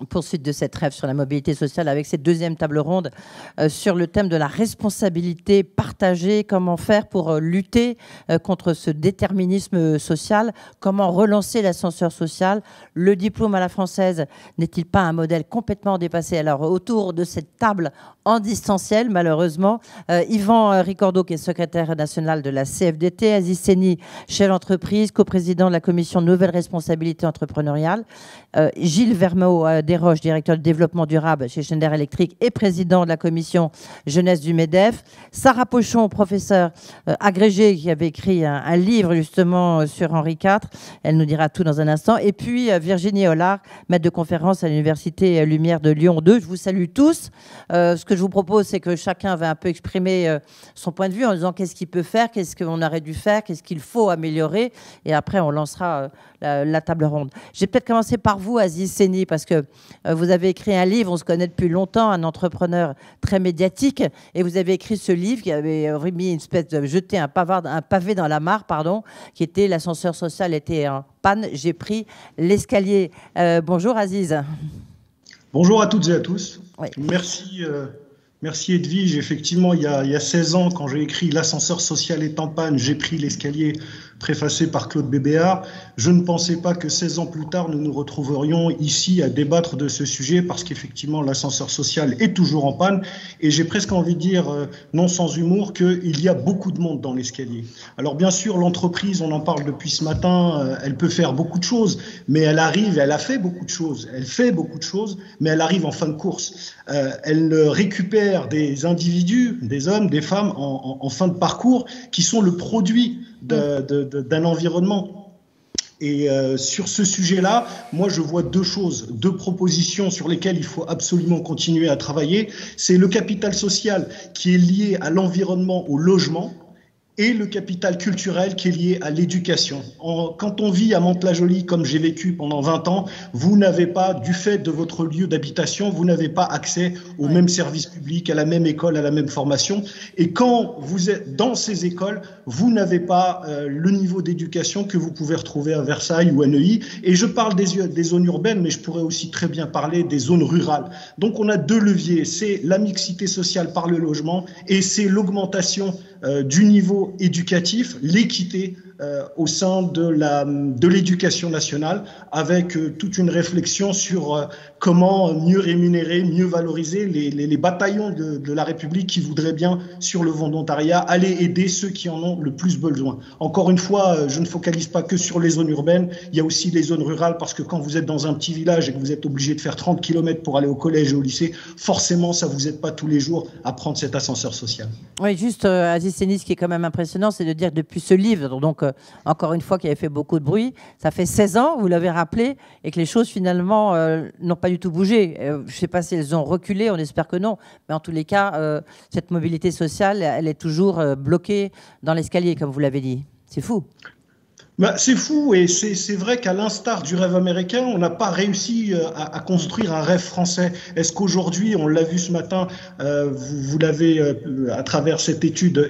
poursuite de cette rêve sur la mobilité sociale avec cette deuxième table ronde sur le thème de la responsabilité partagée. Comment faire pour lutter contre ce déterminisme social? Comment relancer l'ascenseur social? Le diplôme à la française n'est-il pas un modèle complètement dépassé? Alors, autour de cette table en distanciel, malheureusement, Yvan Ricordeau, qui est secrétaire national de la CFDT, Aziz Seni, chef d'entreprise, coprésident de la commission Nouvelle Responsabilité Entrepreneuriale, Gilles Vermeau Desroches, directeur de développement durable chez Schneider Electric et président de la commission jeunesse du MEDEF, Sarah Pochon, professeure agrégée qui avait écrit un livre justement sur Henri IV, elle nous dira tout dans un instant, et puis Virginie Hollard, maître de conférence à l'Université Lumière de Lyon 2. Je vous salue tous. Ce que je vous propose, c'est que chacun va un peu exprimer son point de vue en disant qu'est-ce qu'il peut faire, qu'est-ce qu'on aurait dû faire, qu'est-ce qu'il faut améliorer, et après on lancera la table ronde. J'ai peut-être commencé par vous, Aziz Seni, parce que vous avez écrit un livre, on se connaît depuis longtemps, un entrepreneur très médiatique, et vous avez écrit ce livre qui avait mis une espèce de jeté un pavé dans la mare, pardon, qui était l'ascenseur social était en panne, j'ai pris l'escalier. Bonjour Aziz. Bonjour à toutes et à tous. Oui. Merci Edwige. Effectivement, il y a 16 ans, quand j'ai écrit L'ascenseur social est en panne, j'ai pris l'escalier, préfacé par Claude Bébéard. Je ne pensais pas que 16 ans plus tard, nous nous retrouverions ici à débattre de ce sujet, parce qu'effectivement, l'ascenseur social est toujours en panne. Et j'ai presque envie de dire, non sans humour, qu'il y a beaucoup de monde dans l'escalier. Alors bien sûr, l'entreprise, on en parle depuis ce matin, elle peut faire beaucoup de choses, mais elle a fait beaucoup de choses. Elle fait beaucoup de choses, mais elle arrive en fin de course. Elle récupère des individus, des hommes, des femmes en fin de parcours, qui sont le produit d'un environnement. Et sur ce sujet-là, moi je vois deux choses, deux propositions sur lesquelles il faut absolument continuer à travailler. C'est le capital social qui est lié à l'environnement, au logement, et le capital culturel qui est lié à l'éducation. Quand on vit à Mantes-la-Jolie, comme j'ai vécu pendant 20 ans, vous n'avez pas, du fait de votre lieu d'habitation, vous n'avez pas accès aux mêmes services publics, à la même école, à la même formation. Et quand vous êtes dans ces écoles, vous n'avez pas le niveau d'éducation que vous pouvez retrouver à Versailles ou à Neuilly. Et je parle des zones urbaines, mais je pourrais aussi très bien parler des zones rurales. Donc on a deux leviers, c'est la mixité sociale par le logement et c'est l'augmentation du niveau éducatif, l'équité au sein de l'éducation nationale, avec toute une réflexion sur comment mieux rémunérer, mieux valoriser les bataillons de la République qui voudraient bien, sur le volontariat, aller aider ceux qui en ont le plus besoin. Encore une fois, je ne focalise pas que sur les zones urbaines, il y a aussi les zones rurales, parce que quand vous êtes dans un petit village et que vous êtes obligé de faire 30 km pour aller au collège et au lycée, forcément, ça ne vous aide pas tous les jours à prendre cet ascenseur social. Oui, juste, Aziz Seni, ce qui est quand même impressionnant, c'est de dire que depuis ce livre, donc encore une fois, qui avait fait beaucoup de bruit, ça fait 16 ans, vous l'avez rappelé, et que les choses finalement n'ont pas du tout bougé. Je ne sais pas si elles ont reculé, on espère que non, mais en tous les cas, cette mobilité sociale, elle est toujours bloquée dans l'escalier, comme vous l'avez dit. C'est fou. C'est fou, et c'est vrai qu'à l'instar du rêve américain, on n'a pas réussi à construire un rêve français. Est-ce qu'aujourd'hui, on l'a vu ce matin, vous l'avez à travers cette étude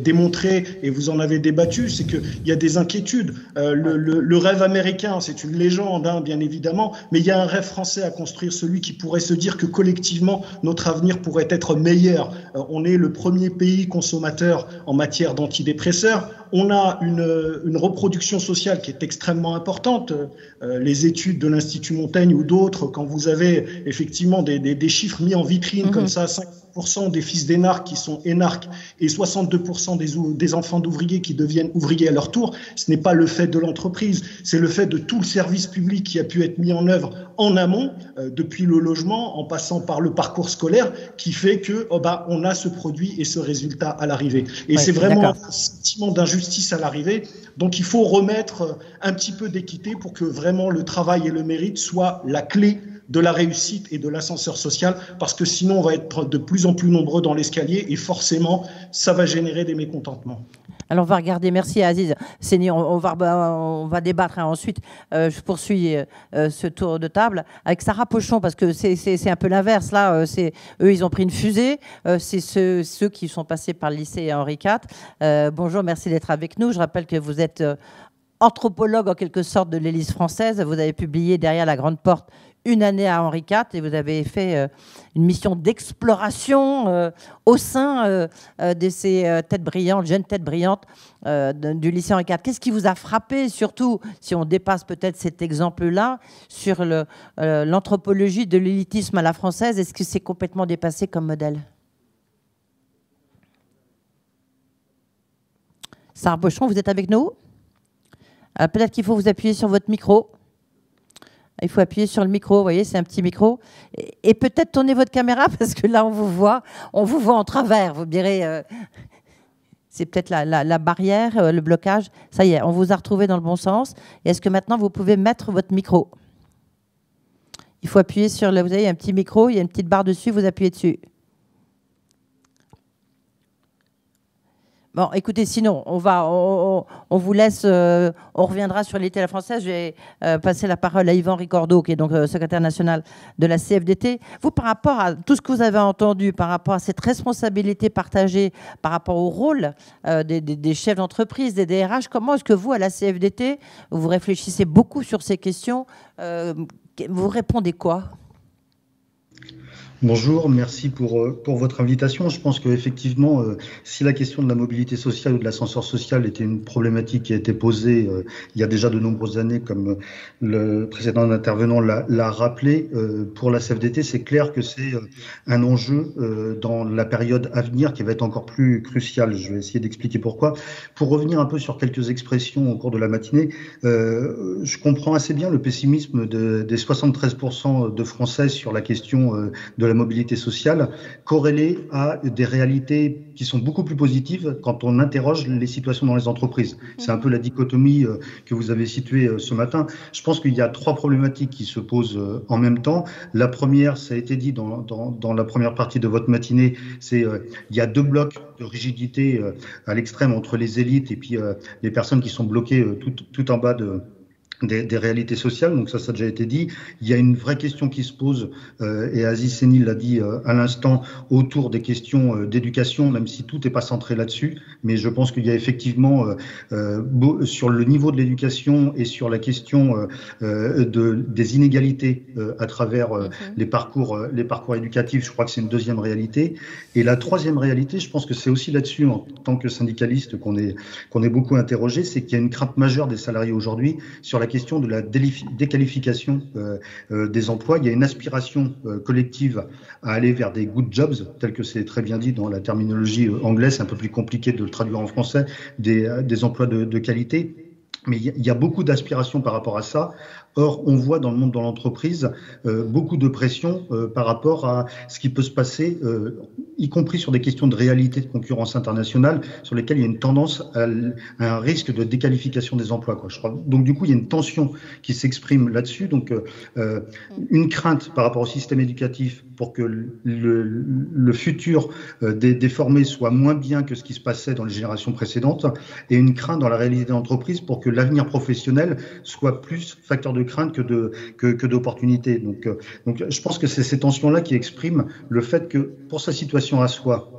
démontré, et vous en avez débattu, c'est qu'il y a des inquiétudes. Le rêve américain, c'est une légende, hein, bien évidemment, mais il y a un rêve français à construire, celui qui pourrait se dire que collectivement, notre avenir pourrait être meilleur. On est le premier pays consommateur en matière d'antidépresseurs. On a une reproduction sociale qui est extrêmement importante. Les études de l'Institut Montaigne ou d'autres, quand vous avez effectivement des chiffres mis en vitrine comme ça, 50% des fils d'énarques qui sont énarques et 62% des enfants d'ouvriers qui deviennent ouvriers à leur tour, ce n'est pas le fait de l'entreprise, c'est le fait de tout le service public qui a pu être mis en œuvre en amont, depuis le logement, en passant par le parcours scolaire, qui fait que on a ce produit et ce résultat à l'arrivée. Et c'est vraiment un sentiment d'injustice à l'arrivée. Donc il faut remettre un petit peu d'équité pour que vraiment le travail et le mérite soient la clé de la réussite et de l'ascenseur social, parce que sinon on va être de plus en plus nombreux dans l'escalier et forcément ça va générer des mécontentements. Alors on va regarder, merci Aziz Seni, on va débattre ensuite. Je poursuis ce tour de table avec Sarah Pochon, parce que c'est un peu l'inverse là. Eux ils ont pris une fusée, c'est ceux qui sont passés par le lycée Henri IV. Bonjour, merci d'être avec nous. Je rappelle que vous êtes anthropologue en quelque sorte de l'Élysée française. Vous avez publié Derrière la grande porte, une année à Henri IV et vous avez fait une mission d'exploration au sein de ces têtes brillantes, jeunes têtes brillantes du lycée Henri IV. Qu'est-ce qui vous a frappé, surtout si on dépasse peut-être cet exemple-là, sur l'anthropologie de l'élitisme à la française? Est-ce que c'est complètement dépassé comme modèle? Sarah Pochon, vous êtes avec nous? Peut-être qu'il faut vous appuyer sur votre micro. Il faut appuyer sur le micro, vous voyez, c'est un petit micro. Et peut-être tourner votre caméra, parce que là, on vous voit en travers. Vous me direz, c'est peut-être la barrière, le blocage. Ça y est, on vous a retrouvé dans le bon sens. Et est-ce que maintenant, vous pouvez mettre votre micro? Il faut appuyer sur, vous avez un petit micro, il y a une petite barre dessus, vous appuyez dessus. Bon, écoutez, sinon, on vous laisse, on reviendra sur l'été à la française. Je vais passer la parole à Yvan Ricordeau, qui est donc secrétaire national de la CFDT. Vous, par rapport à tout ce que vous avez entendu, par rapport à cette responsabilité partagée, par rapport au rôle des chefs d'entreprise, des DRH, comment est-ce que vous, à la CFDT, vous réfléchissez beaucoup sur ces questions? Vous répondez quoi? Bonjour, merci pour votre invitation. Je pense qu'effectivement, si la question de la mobilité sociale ou de l'ascenseur social était une problématique qui a été posée il y a déjà de nombreuses années, comme le précédent intervenant l'a rappelé, pour la CFDT, c'est clair que c'est un enjeu dans la période à venir qui va être encore plus crucial. Je vais essayer d'expliquer pourquoi. Pour revenir un peu sur quelques expressions au cours de la matinée, je comprends assez bien le pessimisme des 73% de Français sur la question de la mobilité sociale, corrélée à des réalités qui sont beaucoup plus positives quand on interroge les situations dans les entreprises. C'est un peu la dichotomie que vous avez située ce matin. Je pense qu'il y a trois problématiques qui se posent en même temps. La première, ça a été dit dans la première partie de votre matinée, c'est il y a deux blocs de rigidité à l'extrême entre les élites et puis les personnes qui sont bloquées tout en bas des réalités sociales, donc ça a déjà été dit. Il y a une vraie question qui se pose, et Aziz Senil l'a dit à l'instant, autour des questions d'éducation, même si tout n'est pas centré là-dessus, mais je pense qu'il y a effectivement, sur le niveau de l'éducation et sur la question des inégalités à travers les parcours éducatifs, je crois que c'est une deuxième réalité. Et la troisième réalité, je pense que c'est aussi là-dessus, en tant que syndicaliste, qu'on est beaucoup interrogé, c'est qu'il y a une crainte majeure des salariés aujourd'hui sur la question de la déqualification des emplois. Il y a une aspiration collective à aller vers des good jobs, tel que c'est très bien dit dans la terminologie anglaise, c'est un peu plus compliqué de le traduire en français, des emplois de qualité. Mais il y a beaucoup d'aspirations par rapport à ça. Or, on voit dans le monde de l'entreprise beaucoup de pression par rapport à ce qui peut se passer, y compris sur des questions de réalité de concurrence internationale, sur lesquelles il y a une tendance à un risque de déqualification des emplois, quoi, je crois. Donc, du coup, il y a une tension qui s'exprime là-dessus. Donc, une crainte par rapport au système éducatif pour que le futur des formés soit moins bien que ce qui se passait dans les générations précédentes, et une crainte dans la réalité de l'entreprise pour que l'avenir professionnel soit plus facteur de crainte que d'opportunité. Donc, je pense que c'est ces tensions-là qui expriment le fait que pour sa situation à soi,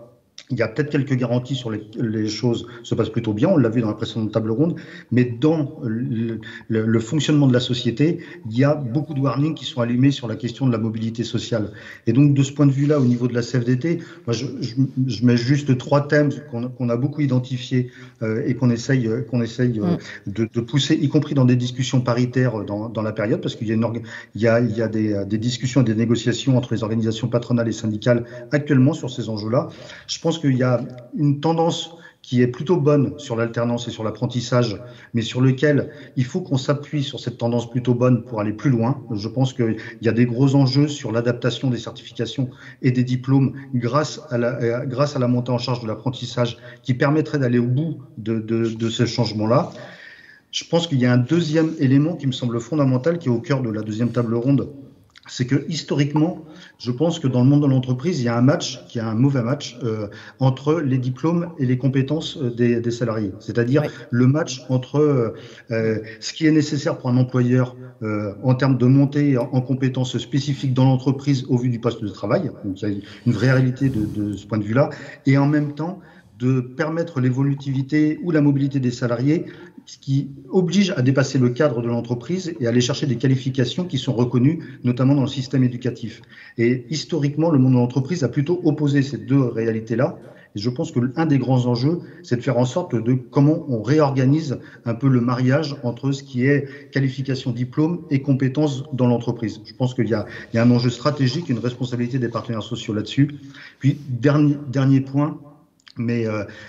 il y a peut-être quelques garanties sur les choses se passent plutôt bien, on l'a vu dans la précédente table ronde, mais dans le fonctionnement de la société, il y a beaucoup de warnings qui sont allumés sur la question de la mobilité sociale. Et donc, de ce point de vue-là, au niveau de la CFDT, moi, je mets juste trois thèmes qu'on a beaucoup identifiés et qu'on essaye de pousser, y compris dans des discussions paritaires dans la période, parce qu'il y a des discussions et des négociations entre les organisations patronales et syndicales actuellement sur ces enjeux-là. Je pense qu'il y a une tendance qui est plutôt bonne sur l'alternance et sur l'apprentissage, mais sur lequel il faut qu'on s'appuie sur cette tendance plutôt bonne pour aller plus loin. Je pense qu'il y a des gros enjeux sur l'adaptation des certifications et des diplômes grâce à la montée en charge de l'apprentissage qui permettrait d'aller au bout de ce changement-là. Je pense qu'il y a un deuxième élément qui me semble fondamental, qui est au cœur de la deuxième table ronde. C'est que historiquement, je pense que dans le monde de l'entreprise, il y a un mauvais match entre les diplômes et les compétences des salariés. C'est-à-dire le match entre ce qui est nécessaire pour un employeur en termes de montée en compétences spécifiques dans l'entreprise au vu du poste de travail. Donc il y a une vraie réalité de ce point de vue-là. Et en même temps, de permettre l'évolutivité ou la mobilité des salariés, ce qui oblige à dépasser le cadre de l'entreprise et à aller chercher des qualifications qui sont reconnues, notamment dans le système éducatif. Et historiquement, le monde de l'entreprise a plutôt opposé ces deux réalités-là. Et je pense que l'un des grands enjeux, c'est de faire en sorte de comment on réorganise un peu le mariage entre ce qui est qualification, diplôme et compétences dans l'entreprise. Je pense qu'il y a un enjeu stratégique, une responsabilité des partenaires sociaux là-dessus. Puis, dernier point, mais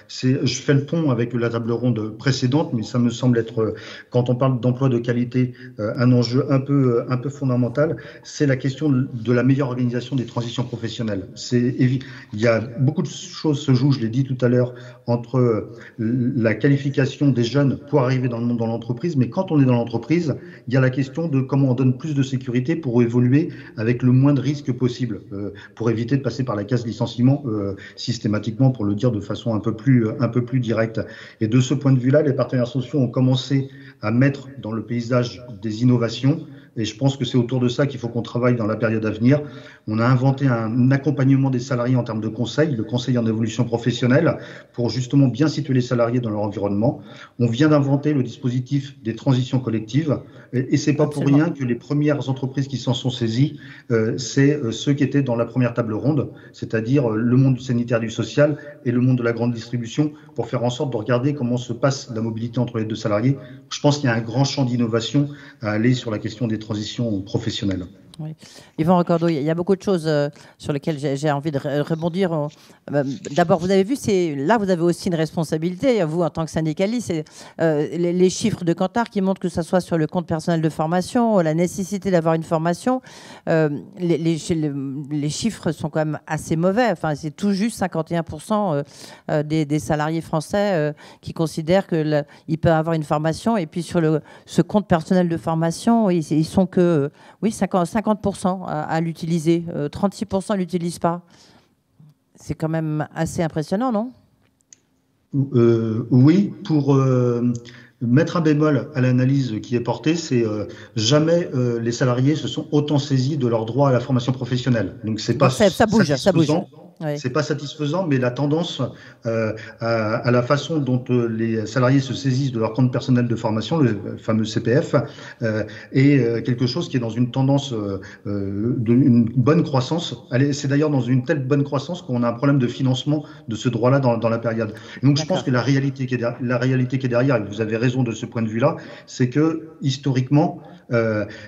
je fais le pont avec la table ronde précédente, mais ça me semble être, quand on parle d'emploi de qualité, un enjeu un peu fondamental, c'est la question de la meilleure organisation des transitions professionnelles. Il y a beaucoup de choses se jouent, je l'ai dit tout à l'heure, entre la qualification des jeunes pour arriver dans le monde de l'entreprise, mais quand on est dans l'entreprise, il y a la question de comment on donne plus de sécurité pour évoluer avec le moins de risques possible, pour éviter de passer par la case licenciement systématiquement, pour le dire de façon un peu plus directe. Et de ce point de vue-là, les partenaires sociaux ont commencé à mettre dans le paysage des innovations. Et je pense que c'est autour de ça qu'il faut qu'on travaille dans la période à venir. On a inventé un accompagnement des salariés en termes de conseil, le conseil en évolution professionnelle, pour justement bien situer les salariés dans leur environnement. On vient d'inventer le dispositif des transitions collectives. Et c'est pas pour rien que les premières entreprises qui s'en sont saisies, c'est ceux qui étaient dans la première table ronde, c'est-à-dire le monde du sanitaire et du social et le monde de la grande distribution, pour faire en sorte de regarder comment se passe la mobilité entre les deux salariés. Je pense qu'il y a un grand champ d'innovation à aller sur la question des transitions professionnelles. Oui. Yvan Recordeau, il y a beaucoup de choses sur lesquelles j'ai envie de rebondir. D'abord, vous avez vu, là, vous avez aussi une responsabilité, vous, en tant que syndicaliste. Les chiffres de Kantar qui montrent que ce soit sur le compte personnel de formation, la nécessité d'avoir une formation, les chiffres sont quand même assez mauvais. Enfin, c'est tout juste 51% des salariés français qui considèrent qu'ils peuvent avoir une formation. Et puis, sur ce compte personnel de formation, ils sont que 50% à l'utiliser, 36% ne l'utilisent pas. C'est quand même assez impressionnant, non ? Oui, pour mettre un bémol à l'analyse qui est portée, c'est jamais les salariés se sont autant saisis de leur droit à la formation professionnelle. Donc c'est pas ça bouge. Oui. C'est pas satisfaisant, mais la tendance à la façon dont les salariés se saisissent de leur compte personnel de formation, le fameux CPF, est quelque chose qui est dans une tendance d'une bonne croissance. C'est d'ailleurs dans une telle bonne croissance qu'on a un problème de financement de ce droit-là dans la période. Et donc je pense que la réalité qui est derrière, et vous avez raison de ce point de vue-là, c'est que historiquement,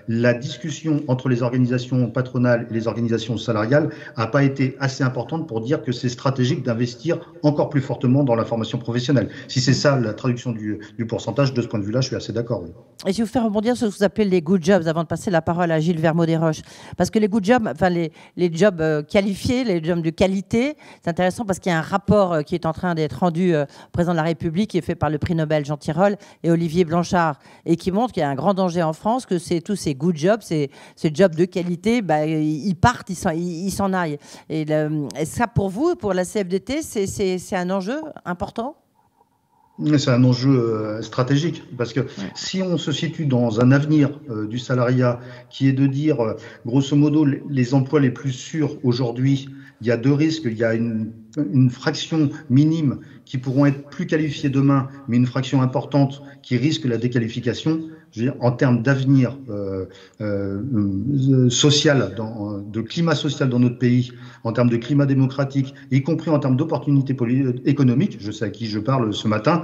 la discussion entre les organisations patronales et les organisations salariales n'a pas été assez importante pour dire que c'est stratégique d'investir encore plus fortement dans la formation professionnelle. Si c'est ça la traduction du pourcentage, de ce point de vue-là, je suis assez d'accord. Oui. Et je vais vous faire rebondir sur ce que vous appelez les good jobs, avant de passer la parole à Gilles Vermaux-Desroches. Parce que les good jobs, enfin les jobs qualifiés, les jobs de qualité, c'est intéressant parce qu'il y a un rapport qui est en train d'être rendu au président de la République, qui est fait par le prix Nobel Jean Tirole et Olivier Blanchard, et qui montre qu'il y a un grand danger en France, que tous ces good jobs, ces jobs de qualité, ils partent, ils s'en aillent. Et ça, pour vous, pour la CFDT, c'est un enjeu important ? C'est un enjeu stratégique, parce que si on se situe dans un avenir du salariat qui est de dire, grosso modo, les emplois les plus sûrs aujourd'hui, il y a deux risques. Il y a une fraction minime qui pourront être plus qualifiés demain, mais une fraction importante qui risque la déqualification. Je veux dire, en termes d'avenir social, de climat social dans notre pays, en termes de climat démocratique, y compris en termes d'opportunités économiques, je sais à qui je parle ce matin,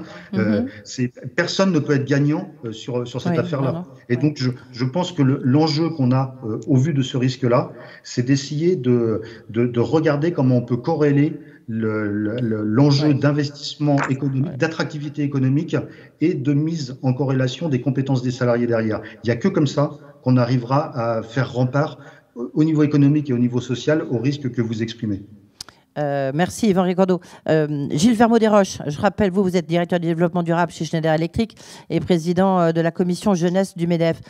personne ne peut être gagnant sur cette affaire-là. Et donc, je pense que l'enjeu qu'on a au vu de ce risque-là, c'est d'essayer de regarder comment on peut corréler l'enjeu d'investissement économique, d'attractivité économique et de mise en corrélation des compétences des salariés derrière. Il n'y a que comme ça qu'on arrivera à faire rempart au niveau économique et au niveau social au risque que vous exprimez. Merci Yvan Recordeau. Gilles Vermaux-Desroches, je rappelle, vous êtes directeur du développement durable chez Schneider Electric et président de la commission jeunesse du MEDEF.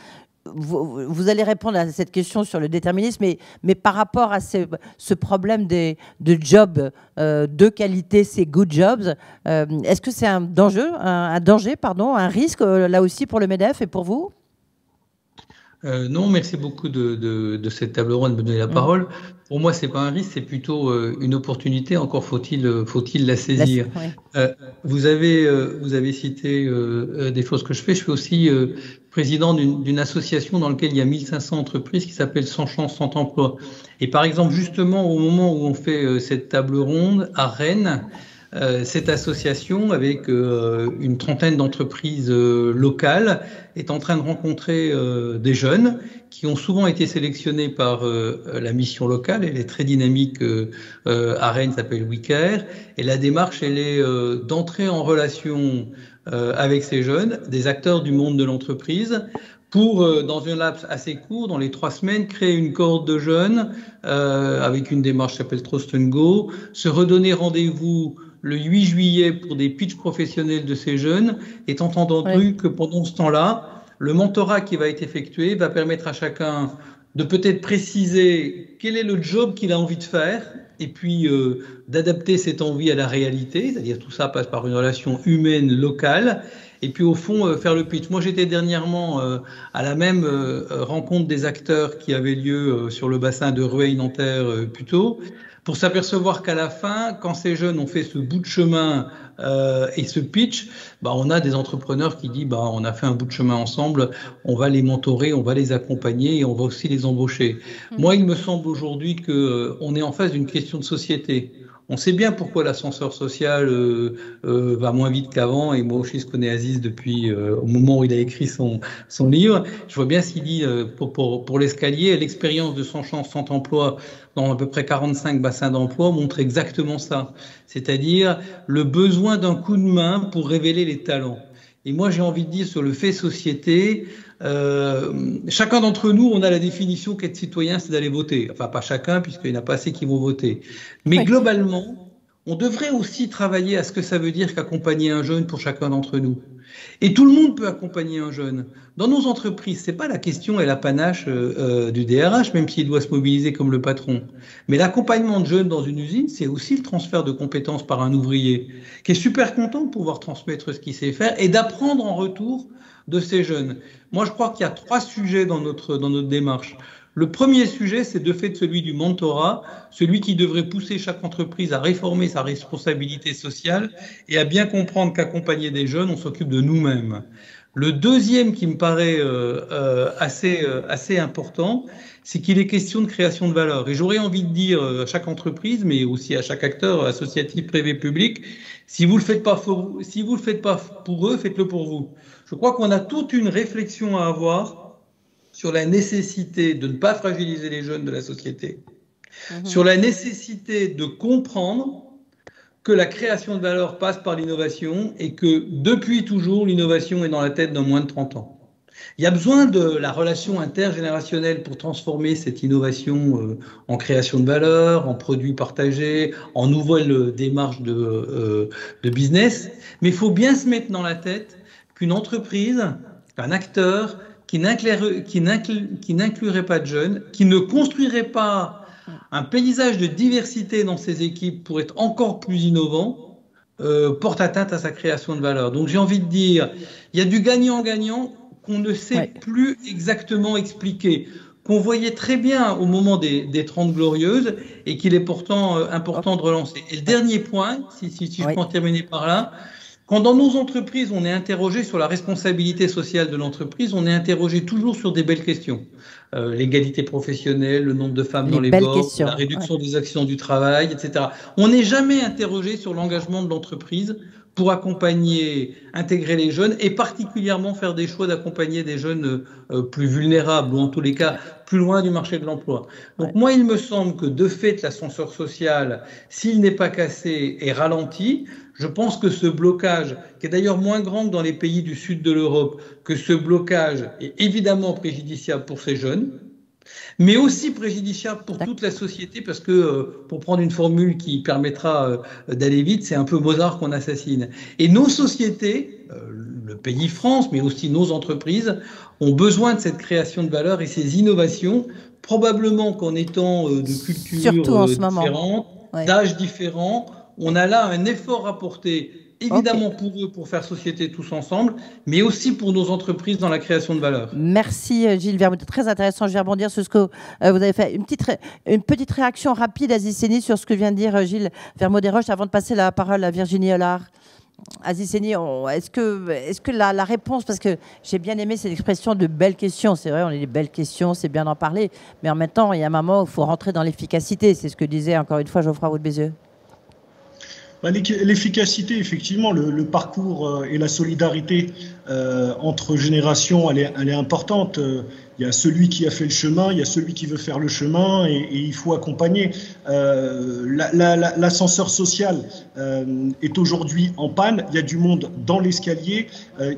Vous allez répondre à cette question sur le déterminisme, mais par rapport à ce problème de jobs de qualité, ces good jobs, est-ce que c'est un danger, un risque là aussi pour le MEDEF et pour vous ? Non, merci beaucoup de cette table ronde de me donner la parole. Pour moi, c'est pas un risque, c'est plutôt une opportunité. Encore faut-il la saisir. Vous avez cité des choses que je fais. Je suis aussi président d'une association dans laquelle il y a 1500 entreprises qui s'appelle Sans Chance, Sans Emploi. Et par exemple, justement, au moment où on fait cette table ronde à Rennes, cette association, avec une trentaine d'entreprises locales, est en train de rencontrer des jeunes qui ont souvent été sélectionnés par la mission locale. Elle est très dynamique à Rennes, s'appelle WeCare. Et la démarche, elle est d'entrer en relation avec ces jeunes, des acteurs du monde de l'entreprise, pour, dans un laps assez court, dans les 3 semaines, créer une cohorte de jeunes avec une démarche qui s'appelle Trust and Go, se redonner rendez-vous le 8 juillet pour des pitchs professionnels de ces jeunes, étant entendu que pendant ce temps-là, le mentorat qui va être effectué va permettre à chacun de peut-être préciser quel est le job qu'il a envie de faire et puis d'adapter cette envie à la réalité, c'est-à-dire tout ça passe par une relation humaine locale. Et puis au fond, faire le pitch. Moi, j'étais dernièrement à la même rencontre des acteurs qui avait lieu sur le bassin de Rueil-Nanterre Puteaux, pour s'apercevoir qu'à la fin, quand ces jeunes ont fait ce bout de chemin et ce pitch, on a des entrepreneurs qui disent on a fait un bout de chemin ensemble, on va les mentorer, on va les accompagner et on va aussi les embaucher. Moi, il me semble aujourd'hui qu'on est en face d'une question de société. On sait bien pourquoi l'ascenseur social va moins vite qu'avant, et moi aussi je connais Aziz depuis au moment où il a écrit son livre. Je vois bien s'il dit pour l'escalier, l'expérience de Sans Chance, Sans Emploi dans à peu près 45 bassins d'emploi montre exactement ça, c'est-à-dire le besoin d'un coup de main pour révéler les talents. Et moi j'ai envie de dire sur le fait société, chacun d'entre nous, on a la définition qu'être citoyen, c'est d'aller voter. Enfin, pas chacun, puisqu'il n'y en a pas assez qui vont voter. Mais globalement, on devrait aussi travailler à ce que ça veut dire qu'accompagner un jeune pour chacun d'entre nous. Et tout le monde peut accompagner un jeune. Dans nos entreprises, c'est pas la question et l'apanage du DRH, même s'il doit se mobiliser comme le patron. Mais l'accompagnement de jeunes dans une usine, c'est aussi le transfert de compétences par un ouvrier, qui est super content de pouvoir transmettre ce qu'il sait faire et d'apprendre en retour de ces jeunes. Moi, je crois qu'il y a 3 sujets dans notre démarche. Le premier sujet, c'est de fait celui du mentorat, celui qui devrait pousser chaque entreprise à réformer sa responsabilité sociale et à bien comprendre qu'accompagner des jeunes, on s'occupe de nous-mêmes. Le deuxième qui me paraît assez important, c'est qu'il est question de création de valeur. Et j'aurais envie de dire à chaque entreprise, mais aussi à chaque acteur associatif, privé, public, si vous le faites pas pour eux, faites-le pour vous. Je crois qu'on a toute une réflexion à avoir sur la nécessité de ne pas fragiliser les jeunes de la société, sur la nécessité de comprendre que la création de valeur passe par l'innovation et que depuis toujours, l'innovation est dans la tête d'un moins de 30 ans. Il y a besoin de la relation intergénérationnelle pour transformer cette innovation en création de valeur, en produits partagés, en nouvelles démarches de business. Mais il faut bien se mettre dans la tête qu'une entreprise, qu'un acteur qui n'inclurait pas de jeunes, qui ne construirait pas un paysage de diversité dans ses équipes pour être encore plus innovant, porte atteinte à sa création de valeur. Donc j'ai envie de dire, il y a du gagnant-gagnant qu'on ne sait plus exactement expliquer, qu'on voyait très bien au moment des 30 Glorieuses et qu'il est pourtant important de relancer. Et le dernier point, si je peux en terminer par là, quand dans nos entreprises, on est interrogé sur la responsabilité sociale de l'entreprise, on est interrogé toujours sur des belles questions. L'égalité professionnelle, le nombre de femmes dans les boards, la réduction des accidents du travail, etc. On n'est jamais interrogé sur l'engagement de l'entreprise pour accompagner, intégrer les jeunes et particulièrement faire des choix d'accompagner des jeunes plus vulnérables ou en tous les cas plus loin du marché de l'emploi. Donc moi, il me semble que de fait, l'ascenseur social, s'il n'est pas cassé, est ralenti. Je pense que ce blocage, qui est d'ailleurs moins grand que dans les pays du sud de l'Europe, que ce blocage est évidemment préjudiciable pour ces jeunes, mais aussi préjudiciable pour toute la société, parce que, pour prendre une formule qui permettra d'aller vite, c'est un peu Mozart qu'on assassine. Et nos sociétés, le pays France, mais aussi nos entreprises, ont besoin de cette création de valeur et ces innovations, probablement qu'en étant de cultures différentes, d'âges différents, on a là un effort à porter évidemment pour eux, pour faire société tous ensemble, mais aussi pour nos entreprises dans la création de valeur. Merci Gilles Vermaudet, très intéressant. Je vais rebondir sur ce que vous avez fait. Une petite réaction rapide, Aziz Seni, sur ce que vient de dire Gilles Vermaudet-Roche, avant de passer la parole à Virginie Hollard. Aziz Seni, est-ce que la réponse, parce que j'ai bien aimé cette expression de belles questions, c'est vrai, on a des belles questions, c'est bien d'en parler, mais en même temps, il y a un moment où il faut rentrer dans l'efficacité, c'est ce que disait encore une fois Geoffroy Roux de Bézieux. L'efficacité, effectivement, le parcours et la solidarité entre générations, elle est importante. Il y a celui qui a fait le chemin, il y a celui qui veut faire le chemin, et il faut accompagner. L'ascenseur social est aujourd'hui en panne. Il y a du monde dans l'escalier.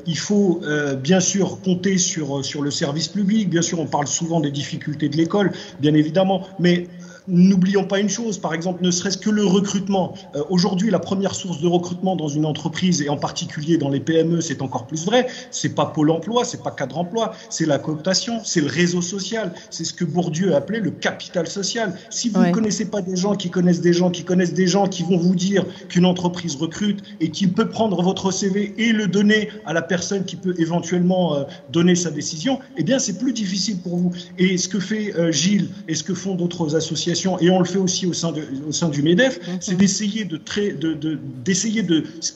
Il faut bien sûr compter sur le service public. Bien sûr, on parle souvent des difficultés de l'école, bien évidemment, mais n'oublions pas une chose, par exemple, ne serait-ce que le recrutement. Aujourd'hui, la première source de recrutement dans une entreprise, et en particulier dans les PME, c'est encore plus vrai, c'est pas Pôle emploi, c'est pas Cadre emploi, c'est la cooptation, c'est le réseau social, c'est ce que Bourdieu appelait le capital social. Si vous ne connaissez pas des gens qui connaissent des gens qui connaissent des gens qui vont vous dire qu'une entreprise recrute et qui peut prendre votre CV et le donner à la personne qui peut éventuellement donner sa décision, eh bien, c'est plus difficile pour vous. Et ce que fait Gilles et ce que font d'autres associations, et on le fait aussi au sein du MEDEF, c'est d'essayer de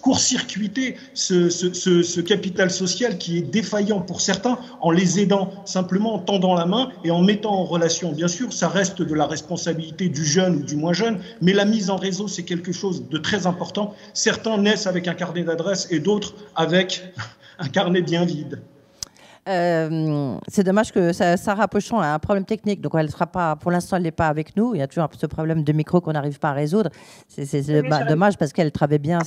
court-circuiter ce capital social qui est défaillant pour certains, en les aidant simplement, en tendant la main et en mettant en relation. Bien sûr, ça reste de la responsabilité du jeune ou du moins jeune, mais la mise en réseau, c'est quelque chose de très important. Certains naissent avec un carnet d'adresses et d'autres avec un carnet bien vide. C'est dommage que Sarah Pochon a un problème technique, donc elle sera pas, pour l'instant, elle n'est pas avec nous. Il y a toujours ce problème de micro qu'on n'arrive pas à résoudre. C'est dommage parce qu'elle travaille bien.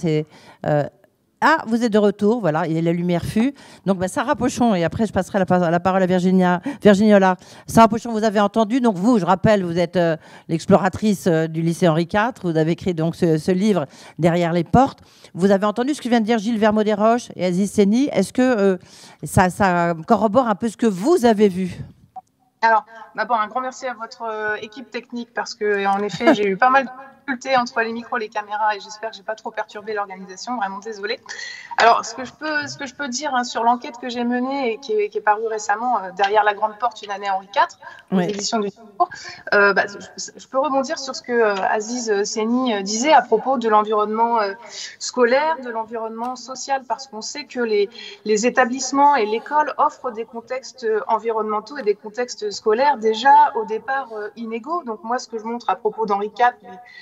Ah, vous êtes de retour, voilà, et la lumière fut. Donc, Sarah Pochon, et après, je passerai la parole à Virginie Hollard. Sarah Pochon, vous avez entendu, donc vous, je rappelle, vous êtes l'exploratrice du lycée Henri IV, vous avez écrit donc ce livre, Derrière les portes. Vous avez entendu ce que vient de dire Gilles Vermaudet-Roche et Aziz Seni. Est-ce que ça corrobore un peu ce que vous avez vu ? Alors, d'abord, un grand merci à votre équipe technique, parce qu'en effet, j'ai eu pas mal de difficultés entre les micros, les caméras, et j'espère que je n'ai pas trop perturbé l'organisation, vraiment désolée. Alors, ce que je peux dire sur l'enquête que j'ai menée et qui est parue récemment, Derrière la grande porte, une année Henri IV, aux éditions du Secours, je peux rebondir sur ce que Aziz Seni disait à propos de l'environnement scolaire, de l'environnement social, parce qu'on sait que les établissements et l'école offrent des contextes environnementaux et des contextes scolaires déjà au départ inégaux. Donc moi, ce que je montre à propos d'Henri IV,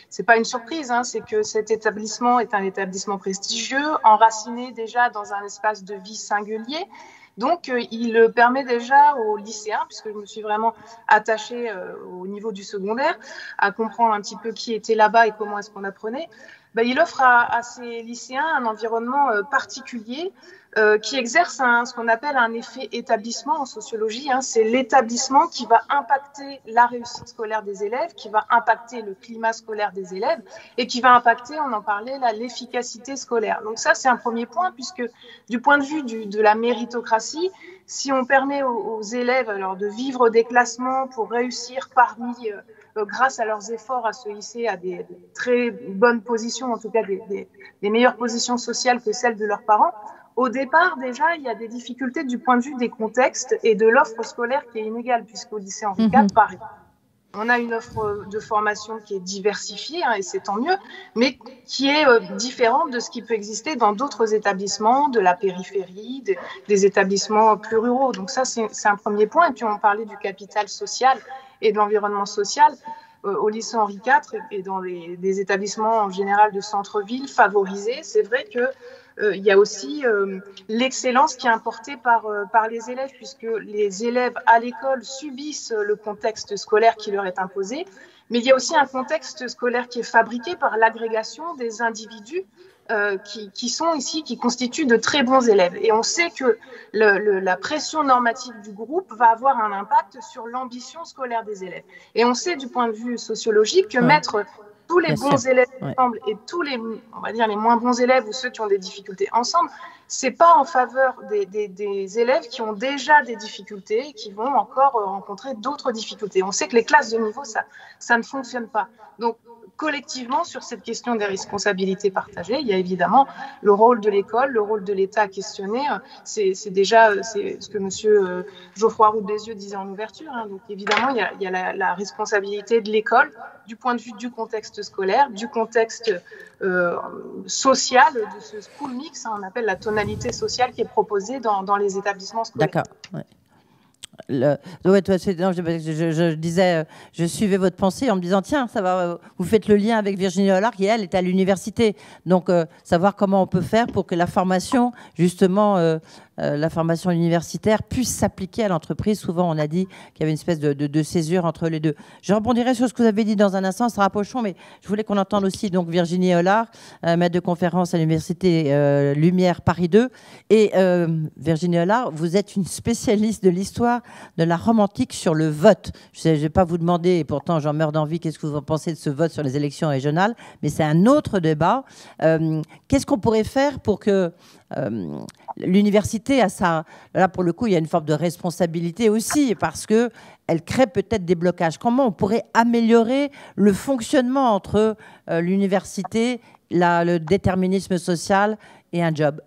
c'est pas une surprise, c'est que cet établissement est un établissement prestigieux, enraciné déjà dans un espace de vie singulier. Donc, il permet déjà aux lycéens, puisque je me suis vraiment attachée au niveau du secondaire, à comprendre un petit peu qui était là-bas et comment est-ce qu'on apprenait. Il offre à ces lycéens un environnement particulier qui exerce ce qu'on appelle un effet établissement en sociologie. C'est l'établissement qui va impacter la réussite scolaire des élèves, qui va impacter le climat scolaire des élèves et qui va impacter, on en parlait, l'efficacité scolaire. Donc ça, c'est un premier point, puisque du point de vue de la méritocratie, si on permet aux élèves alors, de vivre des classements pour réussir grâce à leurs efforts à se hisser à des très bonnes positions, en tout cas des meilleures positions sociales que celles de leurs parents, au départ, déjà, il y a des difficultés du point de vue des contextes et de l'offre scolaire qui est inégale, puisqu'au lycée Henri IV, pareil. On a une offre de formation qui est diversifiée, et c'est tant mieux, mais qui est différente de ce qui peut exister dans d'autres établissements, de la périphérie, des établissements plus ruraux. Donc ça, c'est un premier point. Et puis, on parlait du capital social et de l'environnement social. Au lycée Henri IV et dans des établissements en général de centre-ville favorisés, c'est vrai que il y a aussi l'excellence qui est importée par les élèves, puisque les élèves à l'école subissent le contexte scolaire qui leur est imposé, mais il y a aussi un contexte scolaire qui est fabriqué par l'agrégation des individus qui sont ici, qui constituent de très bons élèves. Et on sait que la pression normative du groupe va avoir un impact sur l'ambition scolaire des élèves. Et on sait du point de vue sociologique que mettre tous les bons élèves ensemble et tous les, on va dire, les moins bons élèves ou ceux qui ont des difficultés ensemble, c'est pas en faveur des élèves qui ont déjà des difficultés et qui vont encore rencontrer d'autres difficultés. On sait que les classes de niveau, ça ne fonctionne pas. Donc, collectivement, sur cette question des responsabilités partagées, il y a évidemment le rôle de l'école, le rôle de l'État à questionner. C'est ce que M. Geoffroy Roux de Bézieux disait en ouverture. Donc évidemment, il y a la responsabilité de l'école du point de vue du contexte scolaire, du contexte social, de ce school mix, on appelle la tonalité sociale qui est proposée dans les établissements scolaires. D'accord. Ouais. Je disais, je suivais votre pensée en me disant, tiens, ça va, vous faites le lien avec Virginie Hollard qui, elle, est à l'université. Donc, savoir comment on peut faire pour que la formation, justement, la formation universitaire puisse s'appliquer à l'entreprise. Souvent, on a dit qu'il y avait une espèce de césure entre les deux. Je rebondirai sur ce que vous avez dit dans un instant, Sarah Pochon, mais je voulais qu'on entende aussi donc Virginie Hollard, maître de conférence à l'université Lumière Paris 2. Et Virginie Hollard, vous êtes une spécialiste de l'histoire de la Rome antique sur le vote. Je ne vais pas vous demander, et pourtant j'en meurs d'envie, qu'est-ce que vous en pensez de ce vote sur les élections régionales, mais c'est un autre débat. Qu'est-ce qu'on pourrait faire pour que l'université a ça? Là, pour le coup, il y a une forme de responsabilité aussi, parce qu'elle crée peut-être des blocages. Comment on pourrait améliorer le fonctionnement entre l'université, le déterminisme social et un job?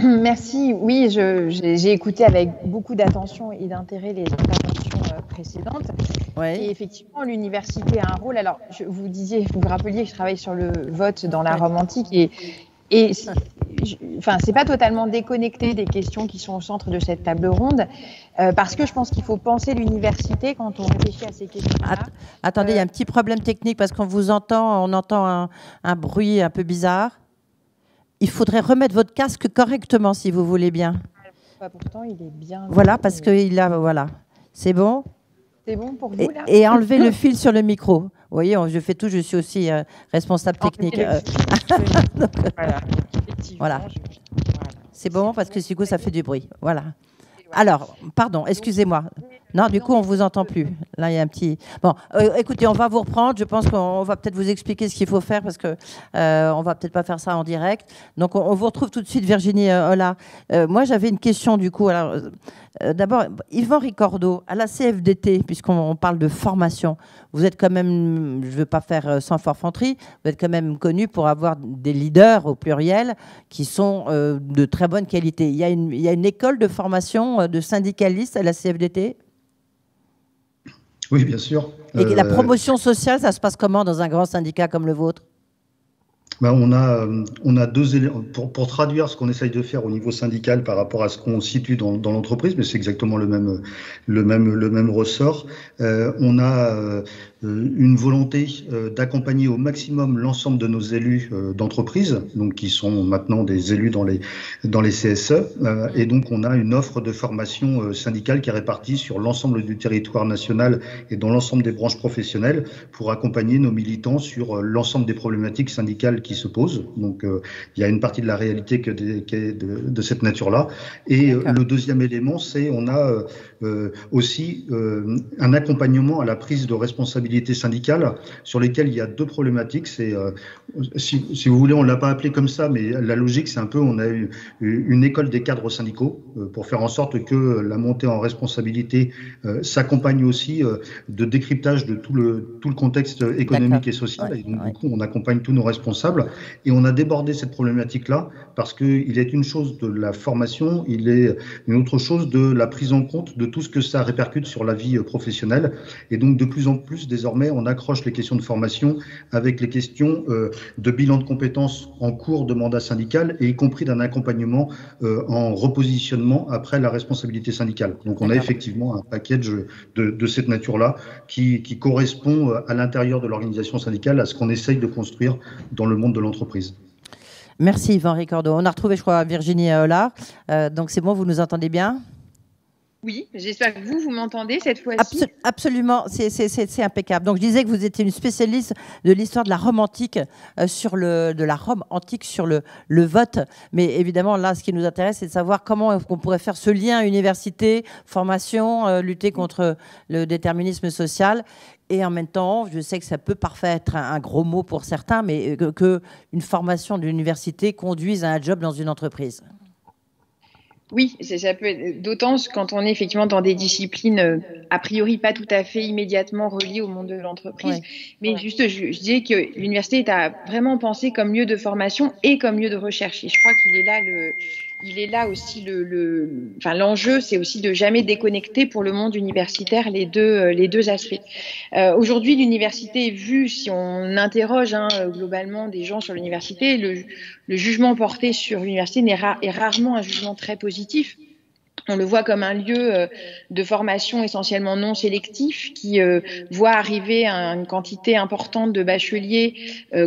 Merci. Oui, j'ai écouté avec beaucoup d'attention et d'intérêt les interventions précédentes. Ouais. Et effectivement, l'université a un rôle. Alors, vous vous rappeliez que je travaille sur le vote dans la Rome antique et c'est pas totalement déconnecté des questions qui sont au centre de cette table ronde, parce que je pense qu'il faut penser l'université quand on réfléchit à ces questions-là. Attendez, il y a un petit problème technique parce qu'on vous entend, on entend un bruit un peu bizarre. Il faudrait remettre votre casque correctement, si vous voulez bien. Pourtant, il est bien... Voilà, parce qu'il a... Voilà. C'est bon? C'est bon pour vous, là? Et enlevez le fil sur le micro. Vous voyez, je fais tout, je suis aussi responsable technique. Voilà. C'est bon, parce que du coup, ça fait du bruit. Voilà. Alors, pardon, excusez-moi. Non, du coup, on ne vous entend plus. Là, il y a un petit... Bon, écoutez, on va vous reprendre. Je pense qu'on va peut-être vous expliquer ce qu'il faut faire parce qu'on ne va peut-être pas faire ça en direct. Donc, on vous retrouve tout de suite, Virginie Hollard. Moi, j'avais une question, du coup. Alors, d'abord, Yvan Ricordo, à la CFDT, puisqu'on parle de formation, vous êtes quand même, je ne veux pas faire sans forfanterie, vous êtes quand même connu pour avoir des leaders, au pluriel, qui sont de très bonne qualité. Il y a une école de formation de syndicalistes à la CFDT ? Oui, bien sûr. Et la promotion sociale, ça se passe comment dans un grand syndicat comme le vôtre? On a deux éléments pour traduire ce qu'on essaye de faire au niveau syndical par rapport à ce qu'on situe dans l'entreprise, mais c'est exactement le même ressort. On a une volonté d'accompagner au maximum l'ensemble de nos élus d'entreprise, donc qui sont maintenant des élus dans les CSE, et donc on a une offre de formation syndicale qui est répartie sur l'ensemble du territoire national et dans l'ensemble des branches professionnelles pour accompagner nos militants sur l'ensemble des problématiques syndicales qui se posent. Donc il y a une partie de la réalité qui est de cette nature-là. Et le deuxième élément, c'est on a aussi un accompagnement à la prise de responsabilité syndicale sur lesquelles il y a deux problématiques. C'est si vous voulez, on l'a pas appelé comme ça, mais la logique, c'est un peu, on a eu une école des cadres syndicaux pour faire en sorte que la montée en responsabilité s'accompagne aussi de décryptage de tout le contexte économique et social. Et donc, du coup, on accompagne tous nos responsables et on a débordé cette problématique-là parce qu'il est une chose de la formation, il est une autre chose de la prise en compte de tout ce que ça répercute sur la vie professionnelle. Et donc, de plus en plus, désormais, on accroche les questions de formation avec les questions de bilan de compétences en cours de mandat syndical et y compris d'un accompagnement en repositionnement après la responsabilité syndicale. Donc, on a effectivement un package de cette nature-là qui correspond à l'intérieur de l'organisation syndicale à ce qu'on essaye de construire dans le monde de l'entreprise. Merci Yvan Ricordo. On a retrouvé, je crois, Virginie Hollard. Donc c'est bon, vous nous entendez bien? Oui, j'espère que vous m'entendez cette fois-ci. Absolument, c'est impeccable. Donc je disais que vous étiez une spécialiste de l'histoire de la Rome antique sur le vote. Mais évidemment, là, ce qui nous intéresse, c'est de savoir comment on pourrait faire ce lien université, formation, lutter contre le déterminisme social. Et en même temps, je sais que ça peut parfois être un gros mot pour certains, mais qu'une formation de l'université conduise à un job dans une entreprise. Oui, ça peut être d'autant quand on est effectivement dans des disciplines a priori pas tout à fait immédiatement reliées au monde de l'entreprise. Mais juste, je disais que l'université est à vraiment penser comme lieu de formation et comme lieu de recherche. Et je crois qu'il est là aussi l'enjeu, c'est aussi de jamais déconnecter pour le monde universitaire les deux aspects. Aujourd'hui, l'université est vue, si on interroge globalement des gens sur l'université, le jugement porté sur l'université est rarement un jugement très positif. On le voit comme un lieu de formation essentiellement non sélectif qui voit arriver une quantité importante de bacheliers,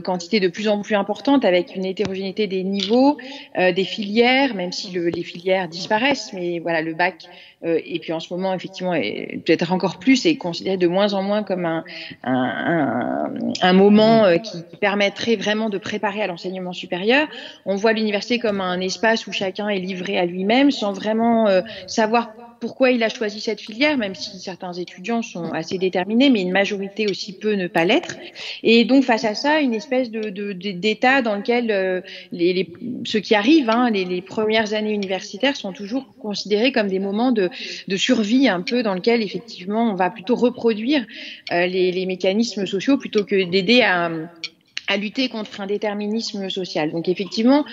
quantité de plus en plus importante avec une hétérogénéité des niveaux, des filières, même si les filières disparaissent, mais voilà, le bac et puis en ce moment effectivement et peut-être encore plus est considéré de moins en moins comme un moment qui permettrait vraiment de préparer à l'enseignement supérieur. On voit l'université comme un espace où chacun est livré à lui-même sans vraiment savoir pourquoi il a choisi cette filière, même si certains étudiants sont assez déterminés, mais une majorité aussi peut ne pas l'être. Et donc, face à ça, une espèce d'état dans lequel ceux qui arrivent, les premières années universitaires sont toujours considérés comme des moments de survie un peu dans lequel, effectivement, on va plutôt reproduire les mécanismes sociaux plutôt que d'aider à lutter contre un déterminisme social. Donc, effectivement,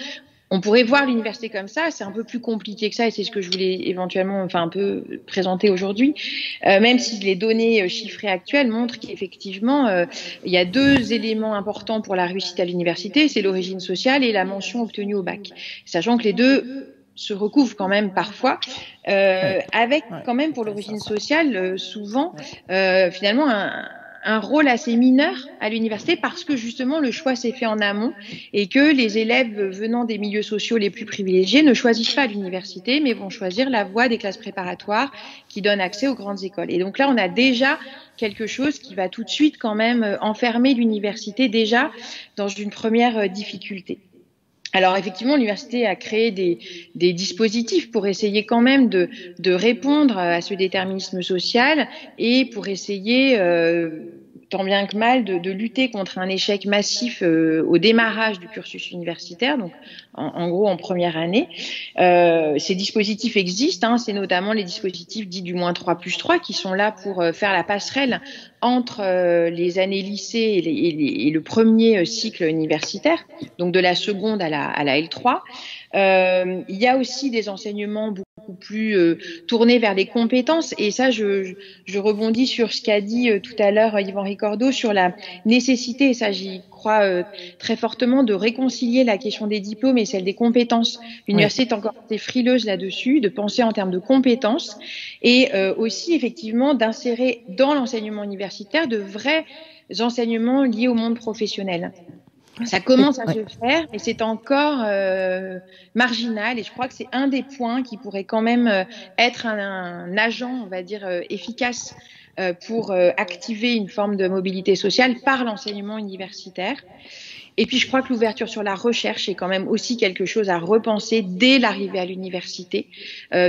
on pourrait voir l'université comme ça, c'est un peu plus compliqué que ça et c'est ce que je voulais éventuellement un peu présenter aujourd'hui, même si les données chiffrées actuelles montrent qu'effectivement il y a deux éléments importants pour la réussite à l'université, c'est l'origine sociale et la mention obtenue au bac, sachant que les deux se recouvrent quand même parfois, avec quand même pour l'origine sociale souvent finalement un rôle assez mineur à l'université parce que justement le choix s'est fait en amont et que les élèves venant des milieux sociaux les plus privilégiés ne choisissent pas l'université mais vont choisir la voie des classes préparatoires qui donnent accès aux grandes écoles. Et donc là, on a déjà quelque chose qui va tout de suite quand même enfermer l'université déjà dans une première difficulté. Alors effectivement, l'université a créé des dispositifs pour essayer quand même de répondre à ce déterminisme social et pour essayer tant bien que mal de lutter contre un échec massif au démarrage du cursus universitaire, donc en gros en première année. Ces dispositifs existent, c'est notamment les dispositifs dits du -3+3 qui sont là pour faire la passerelle entre les années lycée et le premier cycle universitaire, donc de la seconde à la L3. Il y a aussi des enseignements beaucoup plus tournés vers les compétences et ça je rebondis sur ce qu'a dit tout à l'heure Yvan Ricordeau sur la nécessité, et ça j'y crois très fortement, de réconcilier la question des diplômes et celle des compétences. L'université est encore assez frileuse là-dessus, de penser en termes de compétences et aussi effectivement d'insérer dans l'enseignement universitaire de vrais enseignements liés au monde professionnel. Ça commence à se faire, mais c'est encore marginal et je crois que c'est un des points qui pourrait quand même être un agent, on va dire, efficace pour activer une forme de mobilité sociale par l'enseignement universitaire. Et puis, je crois que l'ouverture sur la recherche est quand même aussi quelque chose à repenser dès l'arrivée à l'université.